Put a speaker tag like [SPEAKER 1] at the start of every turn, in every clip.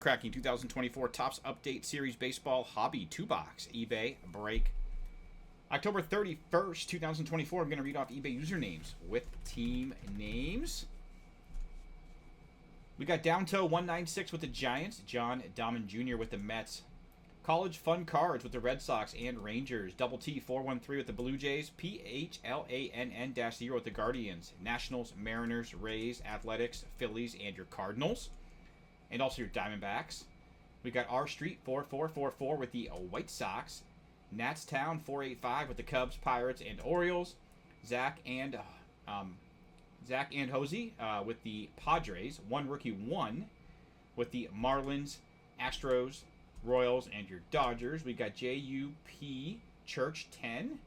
[SPEAKER 1] Cracking 2024 Topps Update Series Baseball Hobby 2-box eBay break. October 31st, 2024. I'm going to read off eBay usernames with team names. We got Downtoe 196 with the Giants. John Dahman Jr. with the Mets. College Fun Cards with the Red Sox and Rangers. Double T 413 with the Blue Jays. PHLANN-0 with the Guardians. Nationals, Mariners, Rays, Athletics, Phillies, and your Cardinals. And also your Diamondbacks. We got R Street 4444 with the White Sox. Nats Town 485 with the Cubs, Pirates, and Orioles. Zach and Hosey with the Padres. One Rookie 1 with the Marlins, Astros, Royals, and your Dodgers. We got JUP Church 10.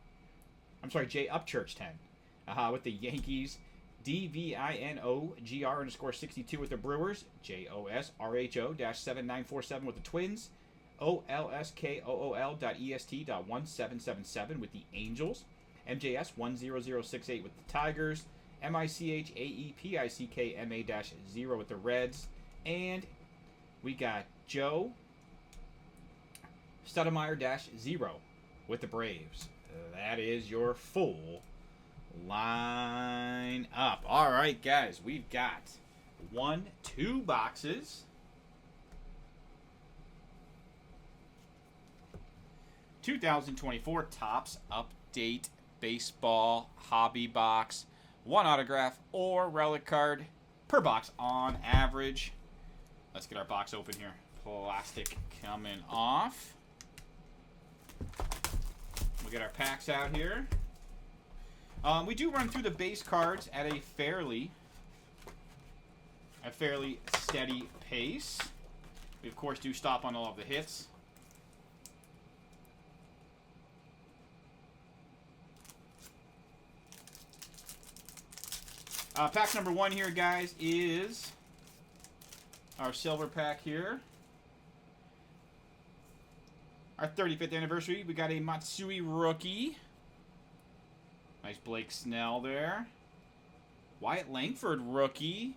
[SPEAKER 1] I'm sorry, J Up Church 10 with the Yankees. DVINOGR_62 with the Brewers. JOSRHO-7947 with the Twins. OLSKOOL.EST.1777 with the Angels. MJS10068 with the Tigers. MICHAEPICKMA-0 with the Reds. And we got Joe Stoudemire-0 with the Braves. That is your full line up. All right, guys, we've got 2 boxes. (2024) Topps Update Baseball Hobby Box. 1 autograph or relic card per box on average. Let's get our box open here. Plastic coming off. We'll get our packs out here. We do run through the base cards at a fairly steady pace. We, of course, do stop on all of the hits. Pack number 1 here, guys, is our silver pack here. Our 35th anniversary. We got a Matsui rookie. Nice Blake Snell there. Wyatt Langford rookie.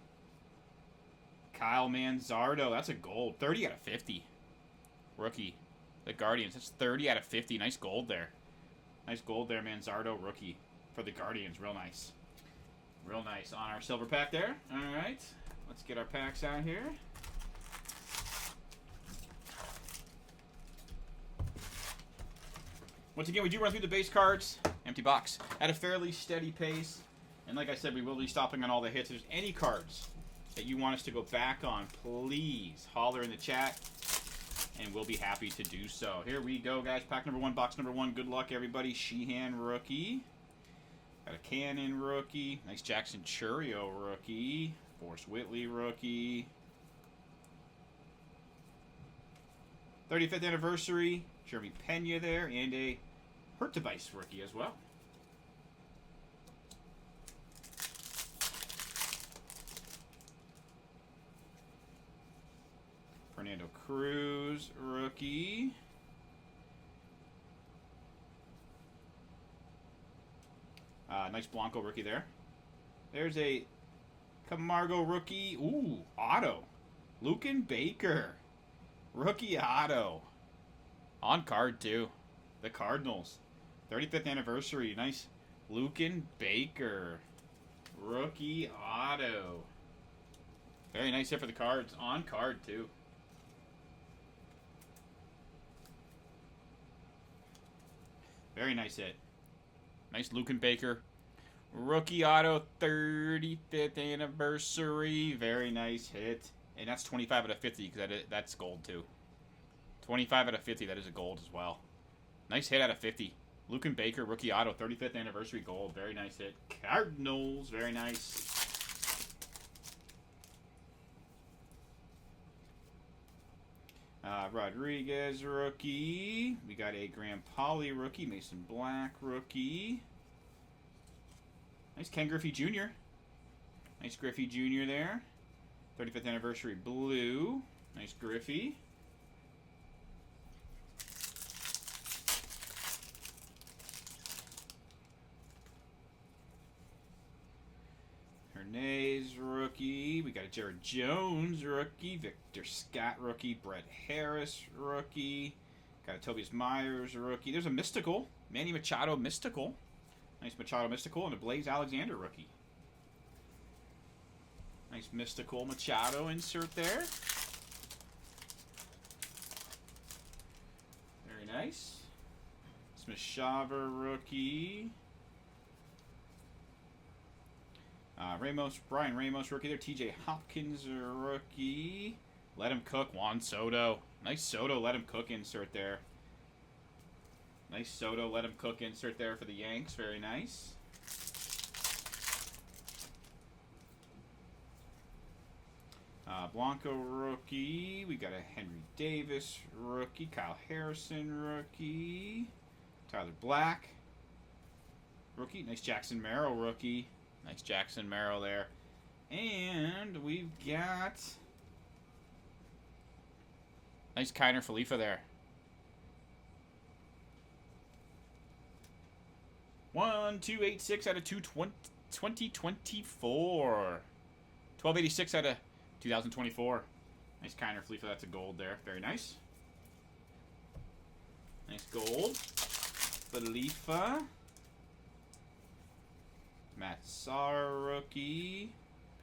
[SPEAKER 1] Kyle Manzardo. That's a gold. 30 out of 50. Rookie. The Guardians. That's 30 out of 50. Nice gold there. Nice gold there, Manzardo rookie for the Guardians. Real nice. Real nice on our silver pack there. All right. Let's get our packs out here. Once again, we do run through the base cards. Empty box. At a fairly steady pace. And like I said, we will be stopping on all the hits. If there's any cards that you want us to go back on, please holler in the chat. And we'll be happy to do so. Here we go, guys. Pack number 1, box number 1. Good luck, everybody. Sheehan rookie. Got a Cannon rookie. Nice Jackson Churio rookie. Forrest Whitley rookie. 35th anniversary. Jeremy Pena there. And a Hurtubise rookie as well. Fernando Cruz rookie. Nice Blanco rookie there. There's a Camargo rookie. Ooh, auto. Luken Baker. Rookie auto. On card, too. The Cardinals. 35th anniversary. Nice Luken Baker. Rookie auto. Very nice hit for the Cards. On card, too. Very nice hit. Nice Luken Baker. Rookie auto, 35th anniversary. Very nice hit. And that's 25 out of 50 because that's gold too. 25 out of 50, that is a gold as well. Nice hit out of 50. Luken Baker, rookie auto, 35th anniversary gold. Very nice hit. Cardinals, very nice. Rodriguez rookie. We got a Graham Pauley rookie. Mason Black rookie. Nice Ken Griffey Jr. Nice Griffey Jr. there. 35th anniversary blue. Nice Griffey. Arnaz rookie. We got a Jared Jones rookie. Victor Scott rookie. Brett Harris rookie. Got a Tobias Myers rookie. There's a mystical. Manny Machado mystical. Nice Machado mystical. And a Blaze Alexander rookie. Nice mystical Machado insert there. Very nice. Smith Shaver rookie. Brian Ramos rookie there. TJ Hopkins rookie. Let him cook. Juan Soto. Nice Soto let him cook insert there. Nice Soto let him cook insert there for the Yanks. Very nice. Blanco rookie. We got a Henry Davis rookie. Kyle Harrison rookie. Tyler Black rookie. Nice Jackson Merrill rookie. Nice Jackson Merrill there. And we've got nice Kiner Falefa there. 1286 out of 2024. 1286 out of 2024. Nice Kiner Falefa. That's a gold there. Very nice. Nice gold. Falefa. Matt Sarr rookie.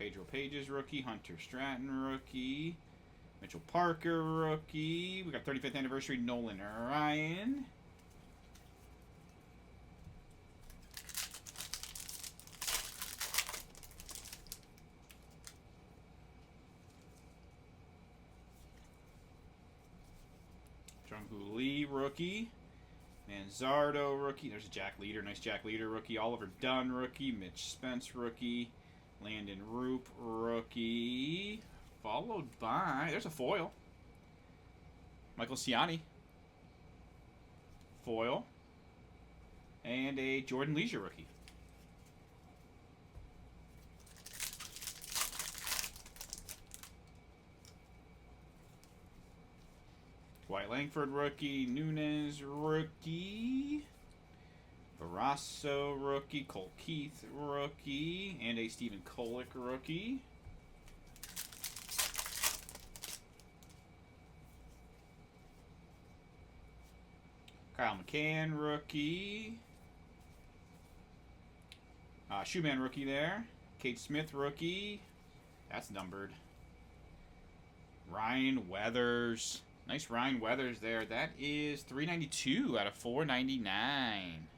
[SPEAKER 1] Pedro Pages rookie. Hunter Stratton rookie. Mitchell Parker rookie. We got 35th anniversary Nolan Ryan. Jung-Hoo Lee rookie. Manzardo rookie. There's a Jack Leader. Nice Jack Leader rookie. Oliver Dunn rookie. Mitch Spence rookie. Landon Roop rookie. Followed by... There's a foil. Michael Ciani. Foil. And a Jordan Leisure rookie. Dwight Langford rookie, Nunez rookie, Barrasso rookie, Cole Keith rookie, and a Stephen Kolek rookie. Kyle McCann rookie. Shoeman rookie there. Cade Smith rookie. That's numbered. Ryan Weathers. Nice Ryan Weathers there. That is 392 out of 499.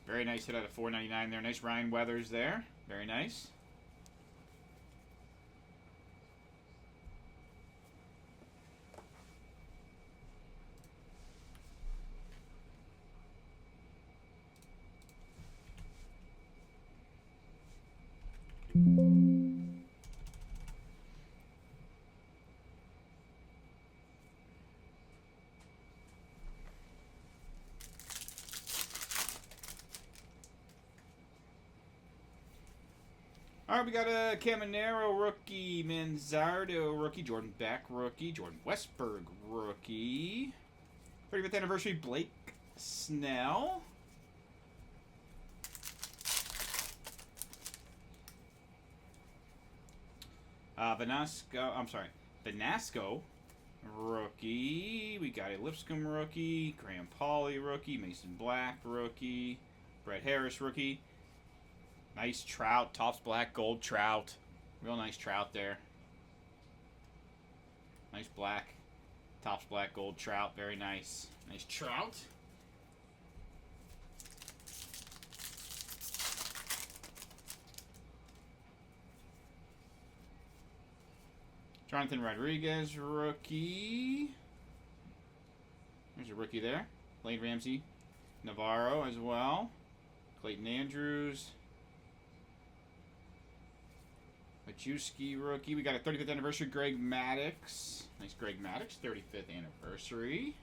[SPEAKER 1] Very nice hit out of 499 there. Nice Ryan Weathers there. Very nice. All right, we got a Caminero rookie, Manzardo rookie, Jordan Beck rookie, Jordan Westberg rookie, 35th anniversary Blake Snell. Benasco rookie. We got a Lipscomb rookie, Graham Pauley rookie, Mason Black rookie, Brett Harris rookie. Nice Trout, Topps Black Gold Trout. Real nice Trout there. Nice black, Topps Black Gold Trout. Very nice. Nice Trout. Jonathan Rodriguez, rookie. There's a rookie there. Lane Ramsey, Navarro as well. Clayton Andrews. Majewski, rookie. We got a 35th anniversary Greg Maddux. Nice Greg Maddux, 35th anniversary.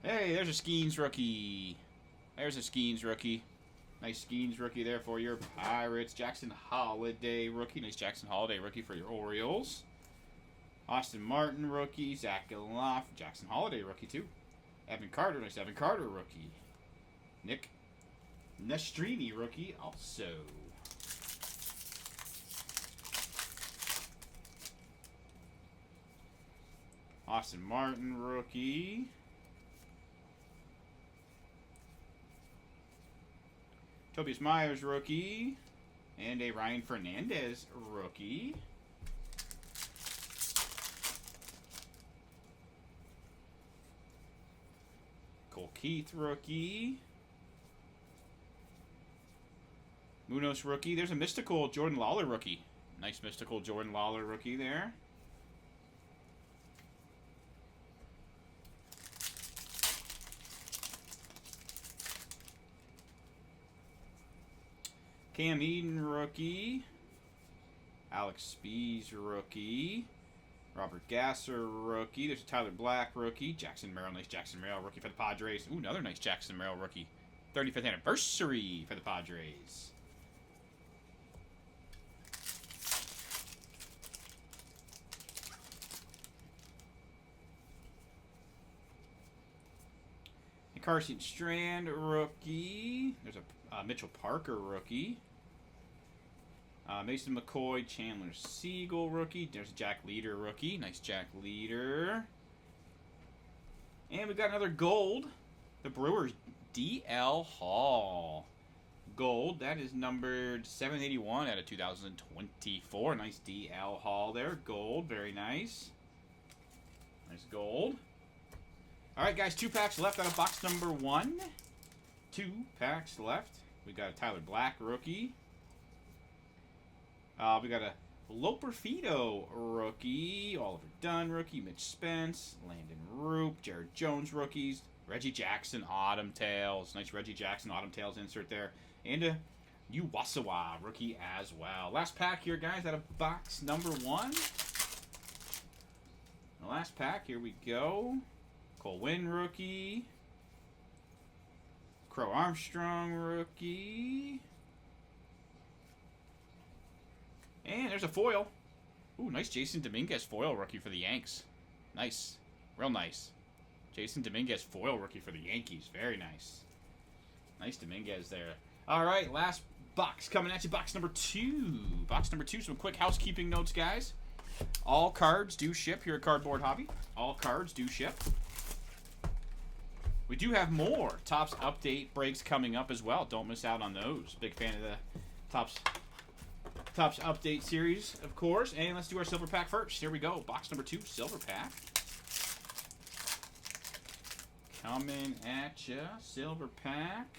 [SPEAKER 1] Hey, there's a Skeens rookie. There's a Skeens rookie. Nice Skeens rookie there for your Pirates. Jackson Holiday rookie. Nice Jackson Holiday rookie for your Orioles. Austin Martin rookie. Zach Galoff. Jackson Holiday rookie too. Evan Carter. Nice Evan Carter rookie. Nick Nastrini rookie also. Austin Martin rookie. Tobias Myers rookie. And a Ryan Fernandez rookie. Cole Keith rookie. Munoz rookie. There's a mystical Jordan Lawler rookie. Nice mystical Jordan Lawler rookie there. Cam Eden rookie. Alex Spees rookie. Robert Gasser rookie. There's a Tyler Black rookie. Jackson Merrill. Nice Jackson Merrill rookie for the Padres. Ooh, another nice Jackson Merrill rookie. 35th anniversary for the Padres. And Carson Strand rookie. There's a Mitchell Parker rookie. Mason McCoy, Chandler Siegel rookie. There's a Jack Leader rookie. Nice Jack Leader. And we got another gold. The Brewers, D.L. Hall. Gold. That is numbered 781 out of 2024. Nice D.L. Hall there. Gold. Very nice. Nice gold. All right, guys. 2 packs left out of box number 1. 2 packs left. We got a Tyler Black rookie. We got a Loper Fido rookie, Oliver Dunn rookie, Mitch Spence, Landon Roop, Jared Jones rookies, Reggie Jackson Autumn Tails, nice Reggie Jackson Autumn Tails insert there, and a Uwasawa rookie as well. Last pack here, guys, out of box number 1. The last pack, here we go. Cole Winn rookie, Crow Armstrong rookie. And there's a foil. Ooh, nice Jason Dominguez foil rookie for the Yanks. Nice. Real nice. Jason Dominguez foil rookie for the Yankees. Very nice. Nice Dominguez there. All right, last box coming at you. Box number 2. Box number 2. Some quick housekeeping notes, guys. All cards do ship here at Cardboard Hobby. All cards do ship. We do have more Topps update breaks coming up as well. Don't miss out on those. Big fan of the Topps update series, of course. And let's do our silver pack first. Here we go. Box number 2, silver pack. Coming at ya. Silver pack.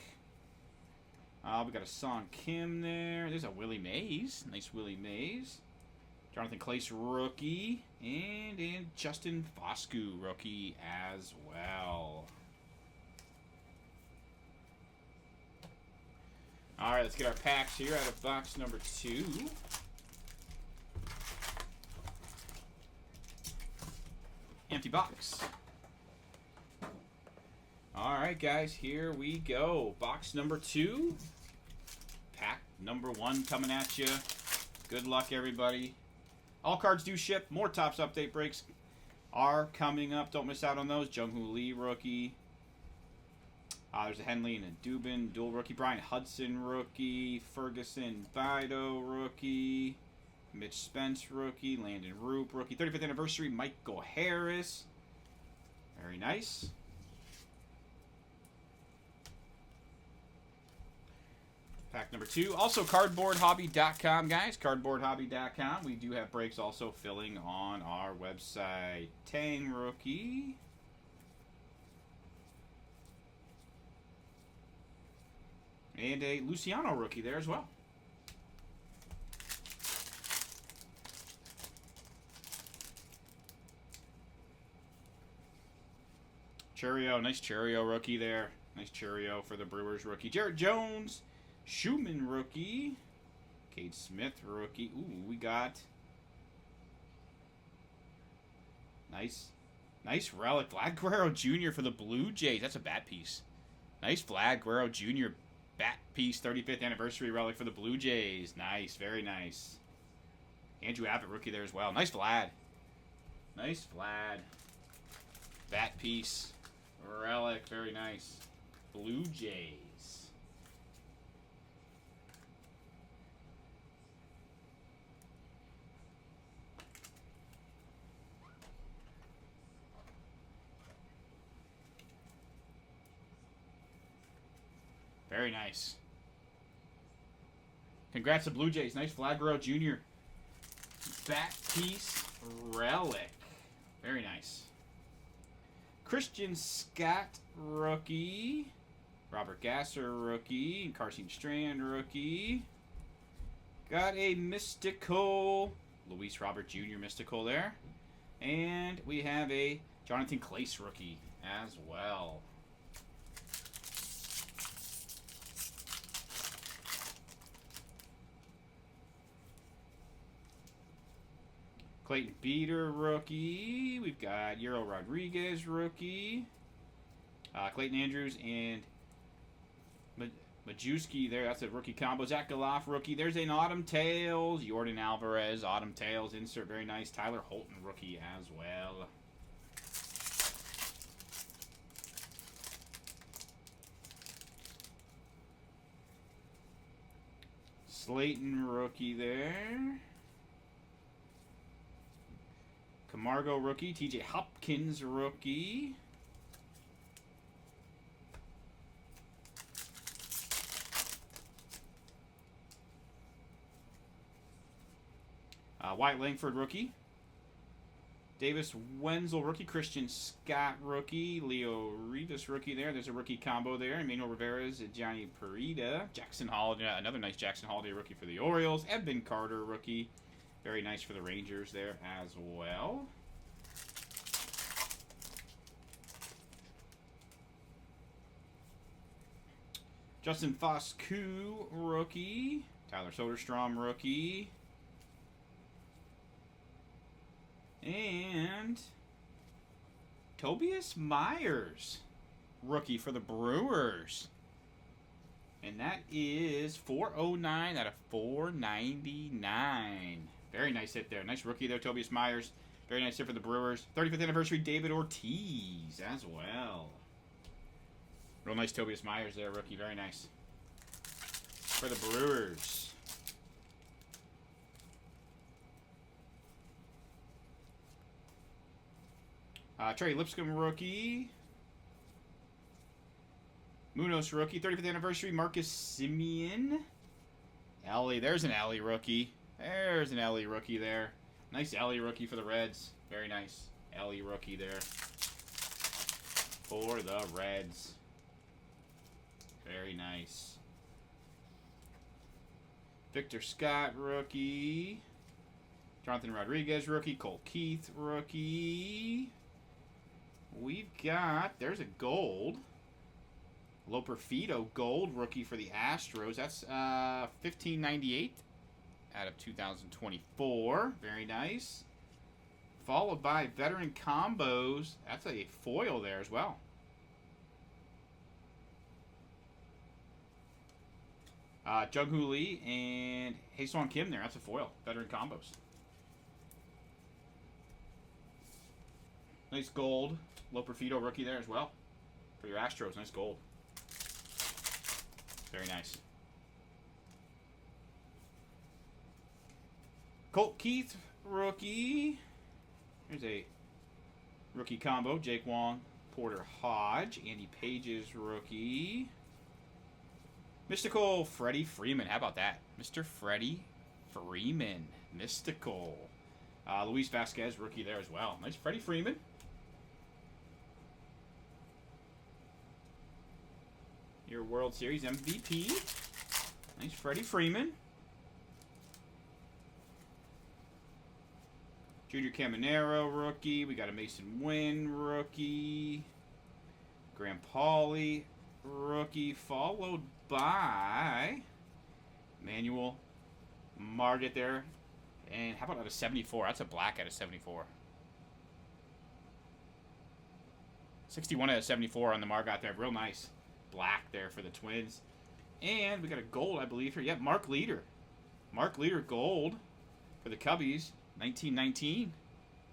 [SPEAKER 1] We got a Song Kim there. There's a Willie Mays. Nice Willie Mays. Jonathan Clace rookie. And Justin Foscue rookie as well. All right, let's get our packs here out of box number 2. Empty box. All right, guys, here we go. Box number 2. Pack number 1 coming at you. Good luck, everybody. All cards do ship. More Topps update breaks are coming up. Don't miss out on those. Jung-Hoo Lee rookie. There's a Henley and a Dubin dual rookie. Brian Hudson rookie. Ferguson Bido rookie. Mitch Spence rookie. Landon Roop rookie. 35th anniversary. Michael Harris. Very nice. Pack number 2. Also, cardboardhobby.com, guys. Cardboardhobby.com. We do have breaks also filling on our website. Tang rookie. And a Luciano rookie there as well. Cheerio, nice Cheerio rookie there. Nice Cheerio for the Brewers rookie. Jared Jones, Schumann rookie. Cade Smith rookie. Ooh, we got nice relic. Vlad Guerrero Jr. for the Blue Jays. That's a bad piece. Nice Vlad Guerrero Jr. bat piece 35th anniversary relic for the Blue Jays. Nice, very nice. Andrew Abbott, rookie there as well. Nice Vlad. Nice Vlad. Bat piece relic, very nice. Blue Jays. Very nice. Congrats to Blue Jays. Nice Vlad Guerrero Jr. Bat piece relic. Very nice. Christian Scott rookie. Robert Gasser rookie. And Carson Strand rookie. Got a mystical Luis Robert Jr. mystical there. And we have a Jonathan Clace rookie as well. Clayton Beater rookie. We've got Euro Rodriguez rookie. Clayton Andrews and Majewski there. That's a rookie combo. Zach Galoff rookie. There's an Autumn Tales. Jordan Alvarez Autumn Tales insert. Very nice. Tyler Holton rookie as well. Slayton rookie there. Camargo rookie. TJ Hopkins rookie. Wyatt Langford rookie. Davis Wenzel rookie. Christian Scott rookie. Leo Rivas rookie there. There's a rookie combo there. Emmanuel Rivera's Johnny Perita. Jackson Holiday. Another nice Jackson Holiday rookie for the Orioles. Evan Carter rookie. Very nice for the Rangers there as well. Justin Foscue rookie. Tyler Soderstrom rookie. And Tobias Myers rookie for the Brewers. And that is 409 out of 499. Very nice hit there. Nice rookie there, Tobias Myers. Very nice hit for the Brewers. 35th anniversary, David Ortiz as well. Real nice Tobias Myers there, rookie. Very nice. For the Brewers. Trey Lipscomb rookie. Munoz rookie. 35th anniversary, Marcus Simeon. Ellie. There's an Ellie rookie. There's an Ellie rookie there. Nice Ellie rookie for the Reds. Very nice Ellie rookie there. For the Reds. Very nice. Victor Scott rookie. Jonathan Rodriguez rookie. Colt Keith rookie. We've got, there's a gold. Loper Fido gold rookie for the Astros. That's 1598 out of 2024. Very nice. Followed by veteran combos. That's a foil there as well. Jung-Hoo Lee and Hae-Sung Kim there. That's a foil. Veteran combos. Nice gold. Loper Fido rookie there as well. For your Astros. Nice gold. Very nice. Colt Keith rookie. Here's a rookie combo. Jake Wong, Porter Hodge, Andy Page's rookie. Mystical Freddie Freeman. How about that? Mr. Freddie Freeman. Mystical. Luis Vasquez rookie there as well. Nice Freddie Freeman. Your World Series MVP. Nice Freddie Freeman. Junior Caminero rookie. We got a Mason Wynn rookie. Graham Pauley rookie. Followed by Manuel Marget there. And how about out of 74? That's a black out of 74. 61 out of 74 on the Margot there. Real nice. Black there for the Twins. And we got a gold, I believe, here. Yep, Mark Leader. Mark Leader gold for the Cubbies. 1919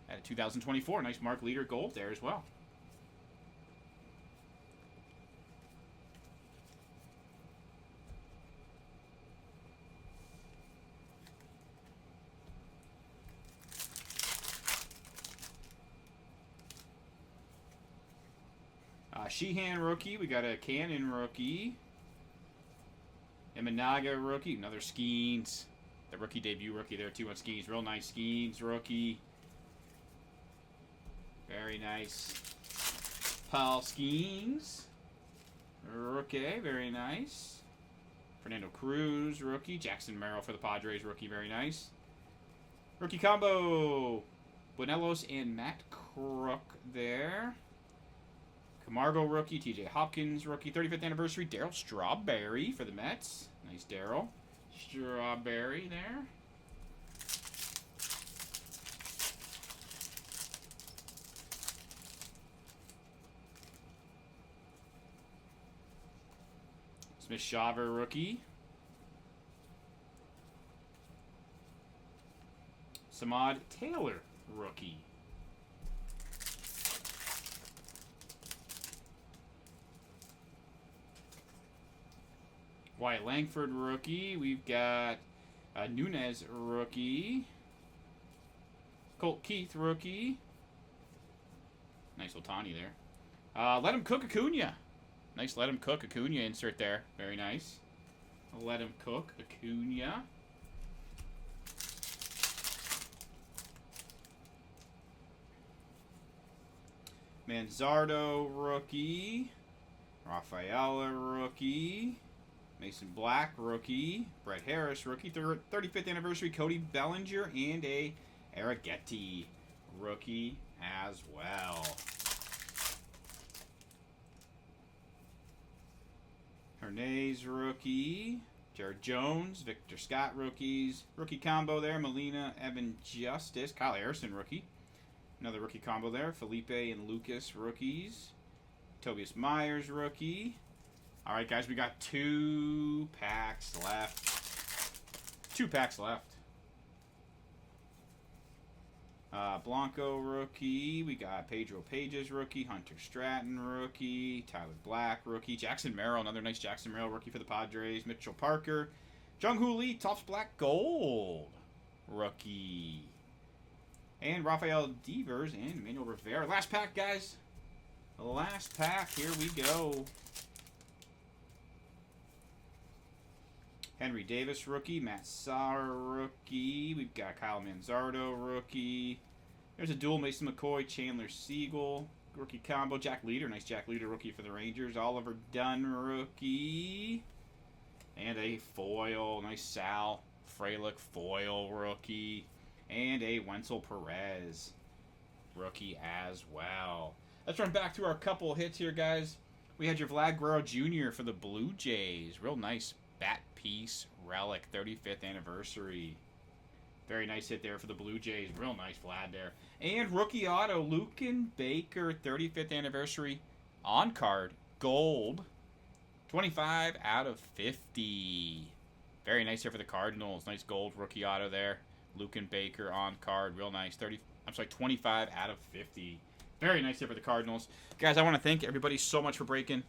[SPEAKER 1] out of 2024. Nice Mark Leader gold there as well. Sheehan rookie. We got a Cannon rookie. Imanaga rookie. Another Skeens. The rookie debut rookie there too on Skeens. Real nice Skeens rookie. Very nice. Paul Skeens. Rookie. Very nice. Fernando Cruz rookie. Jackson Merrill for the Padres rookie. Very nice. Rookie combo. Bonelos and Matt Crook there. Camargo rookie, TJ Hopkins rookie, 35th anniversary, Darryl Strawberry for the Mets. Nice Darryl. Strawberry there. Smith Shaver rookie. Samad Taylor rookie. Wyatt Langford rookie. We've got Nunez rookie. Colt Keith rookie. Nice Otani there. Let him cook Acuna. Nice let him cook Acuna insert there. Very nice. Let him cook Acuna. Manzardo rookie. Rafaela rookie. Mason Black rookie. Brett Harris rookie. 35th anniversary Cody Bellinger and a Arrighetti rookie as well. Hernandez rookie. Jared Jones. Victor Scott rookies. Rookie combo there. Molina, Evan Justice. Kyle Harrison rookie. Another rookie combo there. Felipe and Lucas rookies. Tobias Myers rookie. All right, guys, we got 2 packs left. 2 packs left. Blanco rookie. We got Pedro Pages rookie. Hunter Stratton rookie. Tyler Black rookie. Jackson Merrill, another nice Jackson Merrill rookie for the Padres. Mitchell Parker. Jung-Hoo Lee, Topps Black Gold rookie. And Rafael Devers and Emmanuel Rivera. Last pack, guys. Last pack. Here we go. Henry Davis rookie, Matt Sauer rookie. We've got Kyle Manzardo rookie. There's a dual Mason McCoy, Chandler Siegel rookie combo. Jack Leader, nice Jack Leader rookie for the Rangers. Oliver Dunn rookie. And a foil, nice Sal Frelick foil rookie. And a Wenzel Perez rookie as well. Let's run back through our couple hits here, guys. We had your Vlad Guerrero Jr. for the Blue Jays. Real nice bat piece relic, 35th anniversary. Very nice hit there for the Blue Jays. Real nice Vlad there. And rookie auto, Luken Baker, 35th anniversary on card, gold, 25 out of 50. Very nice here for the Cardinals. Nice gold rookie auto there. Luken Baker on card, real nice. 25 out of 50. Very nice here for the Cardinals. Guys, I want to thank everybody so much for breaking.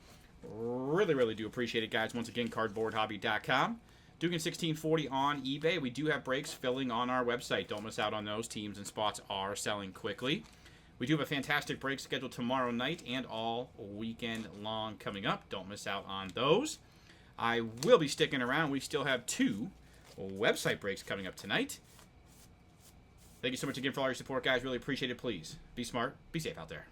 [SPEAKER 1] Really, really do appreciate it, guys. Once again, cardboardhobby.com. Dugan 1640 on eBay. We do have breaks filling on our website. Don't miss out on those. Teams and spots are selling quickly. We do have a fantastic break scheduled tomorrow night and all weekend long coming up. Don't miss out on those. I will be sticking around. We still have 2 website breaks coming up tonight. Thank you so much again for all your support, guys. Really appreciate it. Please be smart, be safe out there.